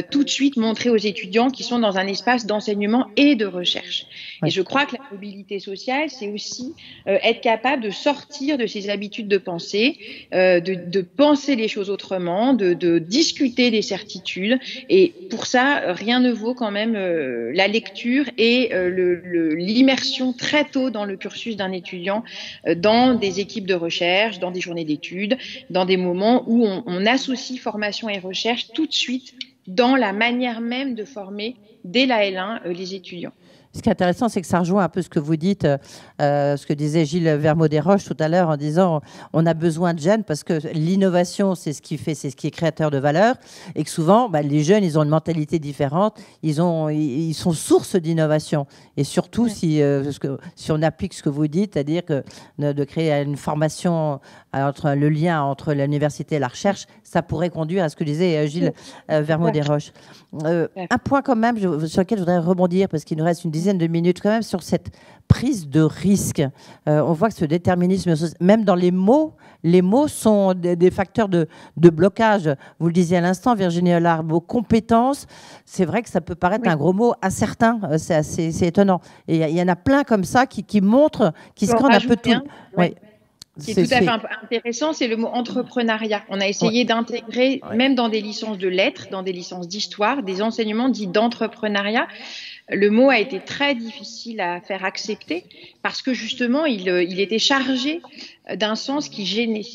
Tout de suite montrer aux étudiants qu'ils sont dans un espace d'enseignement et de recherche. Et je crois que la mobilité sociale, c'est aussi être capable de sortir de ses habitudes de pensée, de penser les choses autrement, de discuter des certitudes. Et pour ça, rien ne vaut quand même la lecture et l'immersion très tôt dans le cursus d'un étudiant, dans des équipes de recherche, dans des journées d'études, dans des moments où on associe formation et recherche tout de suite dans la manière même de former dès la L1 les étudiants. Ce qui est intéressant, c'est que ça rejoint un peu ce que vous dites, ce que disait Gilles Vermaux-Desroches tout à l'heure en disant on a besoin de jeunes parce que l'innovation, c'est ce qui est créateur de valeur et que souvent, les jeunes, ils ont une mentalité différente, ils sont source d'innovation. Et surtout, si on applique ce que vous dites, c'est-à-dire que de créer une formation entre le lien entre l'université et la recherche, ça pourrait conduire à ce que disait Gilles Vermaux-Desroches. Un point quand même sur lequel je voudrais rebondir parce qu'il nous reste une dizaine de minutes quand même sur cette prise de risque. On voit que ce déterminisme, même dans les mots sont des facteurs de blocage. Vous le disiez à l'instant, Virginie Hollard, vos compétences, c'est vrai que ça peut paraître un gros mot à certains, c'est étonnant. Et il y en a plein comme ça qui montrent, qui se rendent un peu tout. Ce qui est tout à fait intéressant, c'est le mot entrepreneuriat. On a essayé d'intégrer, même dans des licences de lettres, dans des licences d'histoire, des enseignements dits d'entrepreneuriat. Le mot a été très difficile à faire accepter parce que justement, il était chargé d'un sens qui gênait.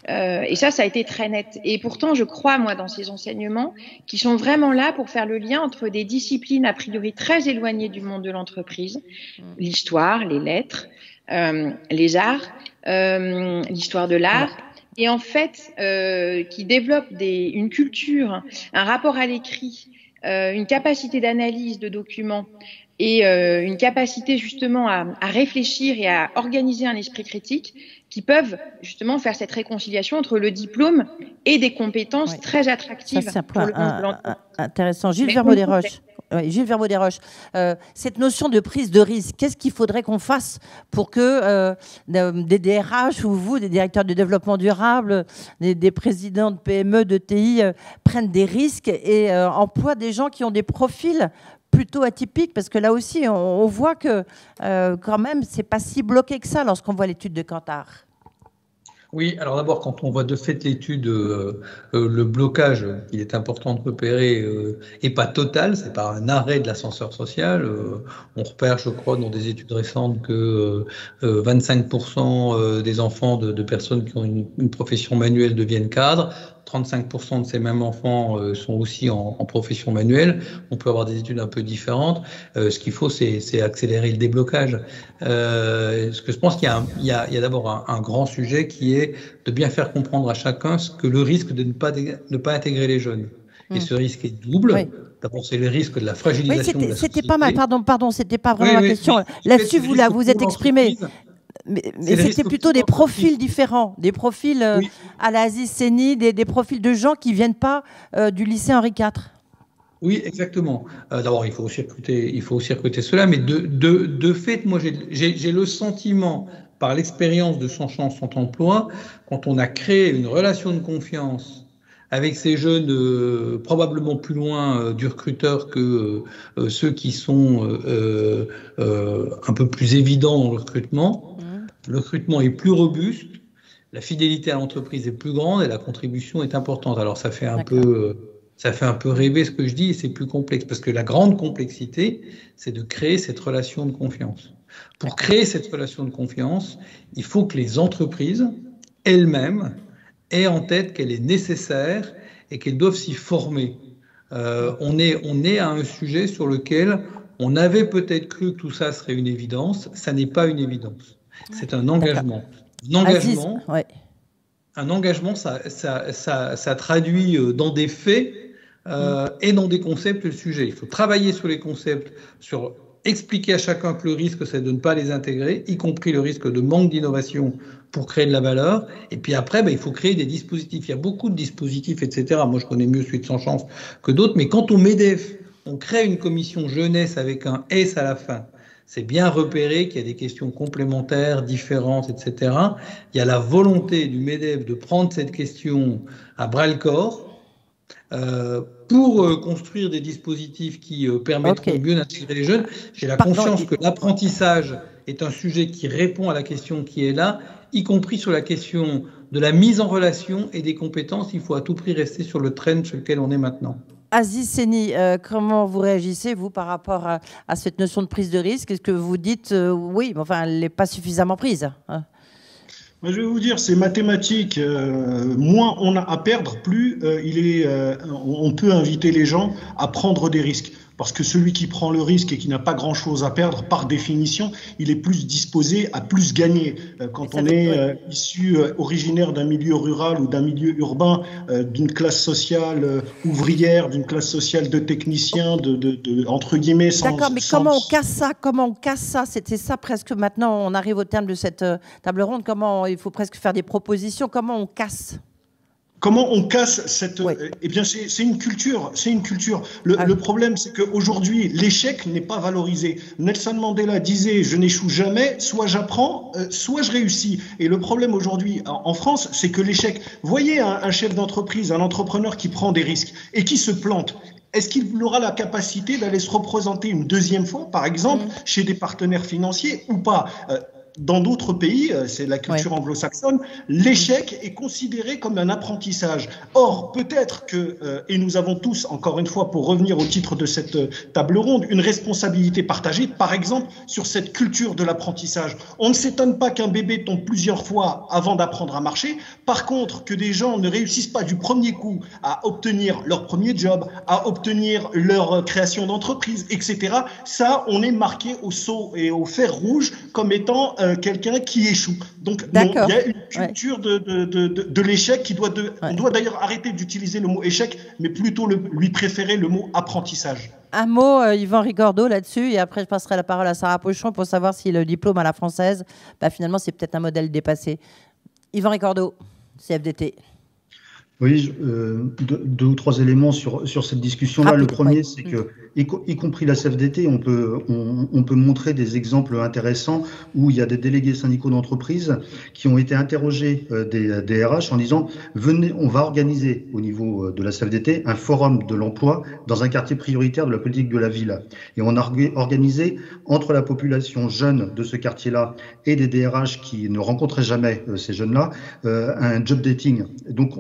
Et ça a été très net. Et pourtant, je crois, moi, dans ces enseignements qui sont vraiment là pour faire le lien entre des disciplines a priori très éloignées du monde de l'entreprise, l'histoire, les lettres, les arts, l'histoire de l'art, et en fait, qui développe une culture, un rapport à l'écrit, une capacité d'analyse de documents et une capacité justement à réfléchir et à organiser un esprit critique qui peuvent justement faire cette réconciliation entre le diplôme et des compétences très attractives. Ça, c'est un point intéressant. Gilles Vermaux-Desroches. Oui, Gilles Vermaux-Desroches, cette notion de prise de risque, qu'est-ce qu'il faudrait qu'on fasse pour que des DRH ou vous, des directeurs de développement durable, des présidents de PME, de TI, prennent des risques et emploient des gens qui ont des profils plutôt atypiques, parce que là aussi, on voit que quand même, c'est pas si bloqué que ça lorsqu'on voit l'étude de Kantar. Oui, alors d'abord, quand on voit de fait l'étude, le blocage, il est important de repérer, est pas total, c'est pas un arrêt de l'ascenseur social. On repère, je crois, dans des études récentes que 25% des enfants de personnes qui ont une profession manuelle deviennent cadres. 35% de ces mêmes enfants sont aussi en profession manuelle. On peut avoir des études un peu différentes. Ce qu'il faut, c'est accélérer le déblocage. Parce que je pense qu'il y a d'abord un grand sujet qui est de bien faire comprendre à chacun que le risque de ne pas intégrer les jeunes. Et ce risque est double. Oui. D'abord, c'est le risque de la fragilisation de la société. C'était pas mal, pardon, c'était pas vraiment la question. Là-dessus, vous êtes exprimé. Mais c'était plutôt des profils différents, des profils à la Aziz Seni, des profils de gens qui ne viennent pas du lycée Henri IV. Oui, exactement. D'abord, il faut aussi recruter cela, mais de fait, moi, j'ai le sentiment, par l'expérience de Sans Chance, Sans Emploi, quand on a créé une relation de confiance avec ces jeunes probablement plus loin du recruteur que ceux qui sont un peu plus évidents dans le recrutement. Le recrutement est plus robuste, la fidélité à l'entreprise est plus grande et la contribution est importante. Alors ça fait un peu rêver ce que je dis et c'est plus complexe parce que la grande complexité, c'est de créer cette relation de confiance. Pour créer cette relation de confiance, il faut que les entreprises elles-mêmes aient en tête qu'elle est nécessaire et qu'elles doivent s'y former. On est à un sujet sur lequel on avait peut-être cru que tout ça serait une évidence. Ça n'est pas une évidence. C'est un engagement. Un engagement, ça traduit dans des faits et dans des concepts le sujet. Il faut travailler sur les concepts, sur expliquer à chacun que le risque, c'est de ne pas les intégrer, y compris le risque de manque d'innovation pour créer de la valeur. Et puis après, il faut créer des dispositifs. Il y a beaucoup de dispositifs, etc. Moi, je connais mieux celui de Sans Chance que d'autres. Mais quand au MEDEF, on crée une commission jeunesse avec un S à la fin, c'est bien repéré qu'il y a des questions complémentaires, différentes, etc. Il y a la volonté du MEDEF de prendre cette question à bras-le-corps pour construire des dispositifs qui permettront mieux d'intégrer les jeunes. J'ai la confiance que l'apprentissage est un sujet qui répond à la question qui est là, y compris sur la question de la mise en relation et des compétences. Il faut à tout prix rester sur le trend sur lequel on est maintenant. Aziz Seni, comment vous réagissez, vous, par rapport à cette notion de prise de risque? Est-ce que vous dites oui, mais enfin, elle n'est pas suffisamment prise, hein? Je vais vous dire, c'est mathématique. Moins on a à perdre, plus on peut inviter les gens à prendre des risques. Parce que celui qui prend le risque et qui n'a pas grand-chose à perdre, par définition, il est plus disposé à plus gagner. Quand on est issu, originaire d'un milieu rural ou d'un milieu urbain, d'une classe sociale ouvrière, d'une classe sociale de techniciens, entre guillemets... D'accord, mais comment on casse ça? C'est ça presque maintenant, on arrive au terme de cette table ronde. Comment il faut presque faire des propositions? Comment on casse? Comment on casse cette... Eh bien, c'est une culture. C'est une culture. Le problème, c'est qu'aujourd'hui, l'échec n'est pas valorisé. Nelson Mandela disait « Je n'échoue jamais, soit j'apprends, soit je réussis ». Et le problème aujourd'hui en France, c'est que l'échec... Voyez un chef d'entreprise, un entrepreneur qui prend des risques et qui se plante. Est-ce qu'il aura la capacité d'aller se représenter une deuxième fois, par exemple, chez des partenaires financiers ou pas? dans d'autres pays, c'est la culture anglo-saxonne, l'échec est considéré comme un apprentissage. Or, peut-être que, et nous avons tous, encore une fois, pour revenir au titre de cette table ronde, une responsabilité partagée, par exemple, sur cette culture de l'apprentissage. On ne s'étonne pas qu'un bébé tombe plusieurs fois avant d'apprendre à marcher. Par contre, que des gens ne réussissent pas du premier coup à obtenir leur premier job, à obtenir leur création d'entreprise, etc. Ça, on est marqué au sceau et au fer rouge comme étant quelqu'un qui échoue. Donc, non, il y a une culture de l'échec qui doit... On doit d'ailleurs arrêter d'utiliser le mot échec, mais plutôt lui préférer le mot apprentissage. Un mot, Yvan Rigordeau, là-dessus, et après je passerai la parole à Sarah Pochon pour savoir si le diplôme à la française, finalement, c'est peut-être un modèle dépassé. Yvan Rigordeau, CFDT. Oui, deux ou trois éléments sur cette discussion-là. Le premier, c'est que, y compris la CFDT, on peut montrer des exemples intéressants où il y a des délégués syndicaux d'entreprise qui ont été interrogés des RH en disant « Venez, on va organiser au niveau de la CFDT un forum de l'emploi dans un quartier prioritaire de la politique de la ville. » Et on a organisé entre la population jeune de ce quartier-là et des DRH qui ne rencontraient jamais ces jeunes-là un job dating. Donc,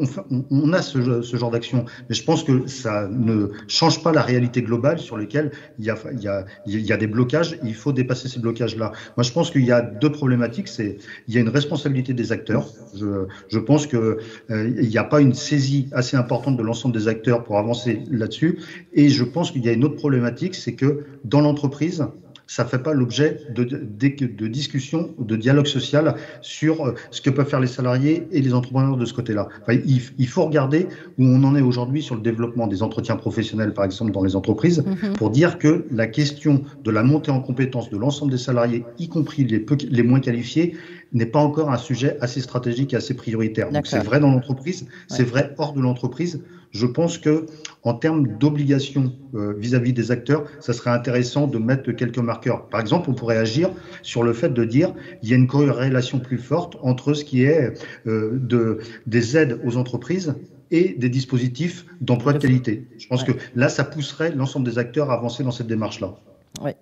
on a ce genre d'action, mais je pense que ça ne change pas la réalité globale sur laquelle il y a des blocages. Il faut dépasser ces blocages-là. Moi, je pense qu'il y a deux problématiques. Il y a une responsabilité des acteurs. Je pense que il n'y a pas une saisie assez importante de l'ensemble des acteurs pour avancer là-dessus. Et je pense qu'il y a une autre problématique, c'est que dans l'entreprise, ça ne fait pas l'objet de discussion, de dialogue social sur ce que peuvent faire les salariés et les entrepreneurs de ce côté-là. Enfin, il faut regarder où on en est aujourd'hui sur le développement des entretiens professionnels, par exemple, dans les entreprises, pour dire que la question de la montée en compétence de l'ensemble des salariés, y compris les moins qualifiés, n'est pas encore un sujet assez stratégique et assez prioritaire. Donc c'est vrai dans l'entreprise, c'est vrai hors de l'entreprise. Je pense que en termes d'obligations vis-à-vis des acteurs, ça serait intéressant de mettre quelques marqueurs. Par exemple, on pourrait agir sur le fait de dire il y a une corrélation plus forte entre ce qui est des aides aux entreprises et des dispositifs d'emploi de qualité. Je pense que là, ça pousserait l'ensemble des acteurs à avancer dans cette démarche-là. Oui,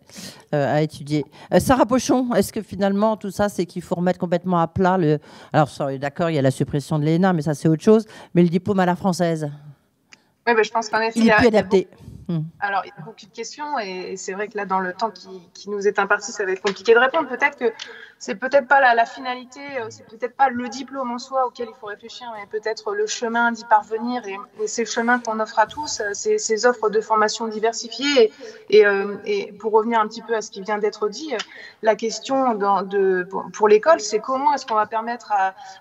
à étudier. Sarah Pochon, est-ce que finalement tout ça, c'est qu'il faut remettre complètement à plat le... Alors, d'accord, il y a la suppression de l'ENA, mais ça c'est autre chose. Mais le diplôme à la française, oui, je pense qu'en effet, il est plus adapté. Alors, il y a beaucoup de questions et c'est vrai que là, dans le temps qui nous est imparti, ça va être compliqué de répondre. Peut-être que c'est peut-être pas la finalité, c'est peut-être pas le diplôme en soi auquel il faut réfléchir, mais peut-être le chemin d'y parvenir et c'est le chemin qu'on offre à tous, ces offres de formation diversifiées. Et pour revenir un petit peu à ce qui vient d'être dit, la question pour l'école, c'est comment est-ce qu'on va permettre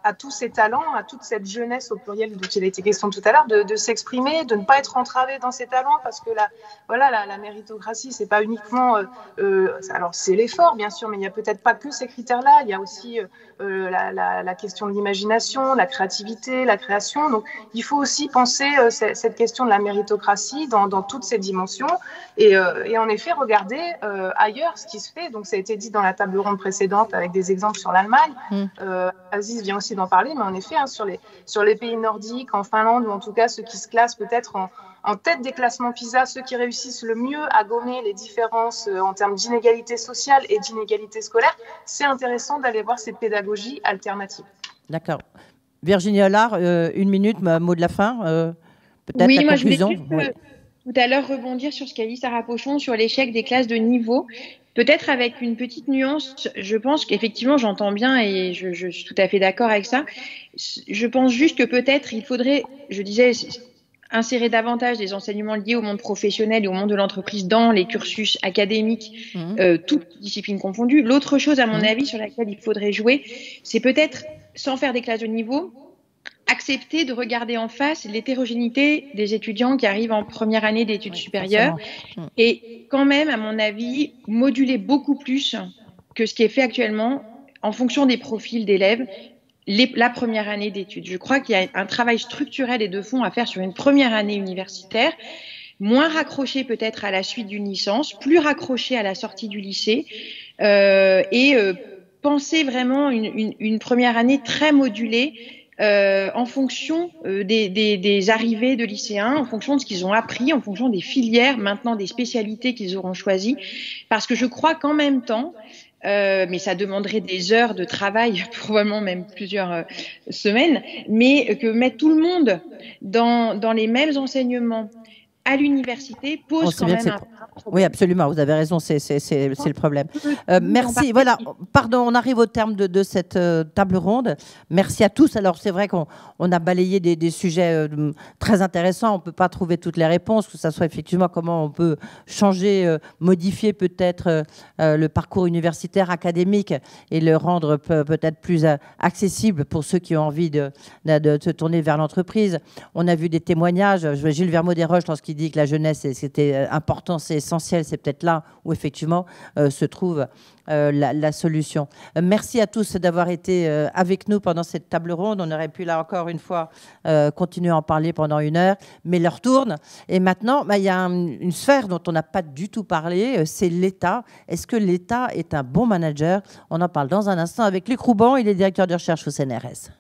à tous ces talents, à toute cette jeunesse au pluriel dont il a été question tout à l'heure, de s'exprimer, de ne pas être entravé dans ces talents, parce que la méritocratie, c'est pas uniquement, alors c'est l'effort bien sûr, mais il n'y a peut-être pas que ces critères-là. Il y a aussi la question de l'imagination, la créativité, la création. Donc il faut aussi penser cette question de la méritocratie dans toutes ses dimensions et en effet regarder ailleurs ce qui se fait. Donc ça a été dit dans la table ronde précédente avec des exemples sur l'Allemagne. Aziz vient aussi d'en parler, mais en effet sur les pays nordiques, en Finlande, ou en tout cas ceux qui se classent peut-être en tête des classements PISA, ceux qui réussissent le mieux à gommer les différences en termes d'inégalité sociale et d'inégalité scolaire, c'est intéressant d'aller voir ces pédagogies alternatives. D'accord. Virginie Hollard, une minute, mot de la fin, peut-être la conclusion. Je voulais juste, tout à l'heure rebondir sur ce qu'a dit Sarah Pochon sur l'échec des classes de niveau. Peut-être avec une petite nuance, je pense qu'effectivement, j'entends bien et je suis tout à fait d'accord avec ça. Je pense juste que peut-être il faudrait, je disais, insérer davantage des enseignements liés au monde professionnel et au monde de l'entreprise dans les cursus académiques, toutes disciplines confondues. L'autre chose, à mon avis, sur laquelle il faudrait jouer, c'est peut-être, sans faire des classes de niveau, accepter de regarder en face l'hétérogénéité des étudiants qui arrivent en première année d'études supérieures et quand même, à mon avis, moduler beaucoup plus que ce qui est fait actuellement en fonction des profils d'élèves la première année d'études. Je crois qu'il y a un travail structurel et de fond à faire sur une première année universitaire, moins raccroché peut-être à la suite d'une licence, plus raccroché à la sortie du lycée penser vraiment une première année très modulée en fonction des arrivées de lycéens, en fonction de ce qu'ils ont appris, en fonction des filières, maintenant des spécialités qu'ils auront choisies. Parce que je crois qu'en même temps, mais ça demanderait des heures de travail, probablement même plusieurs semaines, mais que mettre tout le monde dans les mêmes enseignements à l'université pose quand même un problème. Oui, absolument, vous avez raison, c'est le problème. Merci, voilà, pardon, on arrive au terme de cette table ronde. Merci à tous. Alors, c'est vrai qu'on a balayé des sujets très intéressants. On ne peut pas trouver toutes les réponses, que ce soit effectivement comment on peut changer, modifier peut-être le parcours universitaire académique et le rendre peut-être plus accessible pour ceux qui ont envie de se tourner vers l'entreprise. On a vu des témoignages. Gilles Vermaux-Desroches, lorsqu'il dit que la jeunesse, c'était important, c'est essentiel, c'est peut-être là où effectivement se trouve la solution. Merci à tous d'avoir été avec nous pendant cette table ronde. On aurait pu là encore une fois continuer à en parler pendant 1 heure, mais l'heure tourne. Et maintenant, il y a une sphère dont on n'a pas du tout parlé, c'est l'État. Est-ce que l'État est un bon manager? On en parle dans un instant avec Luc Rouban, il est directeur de recherche au CNRS.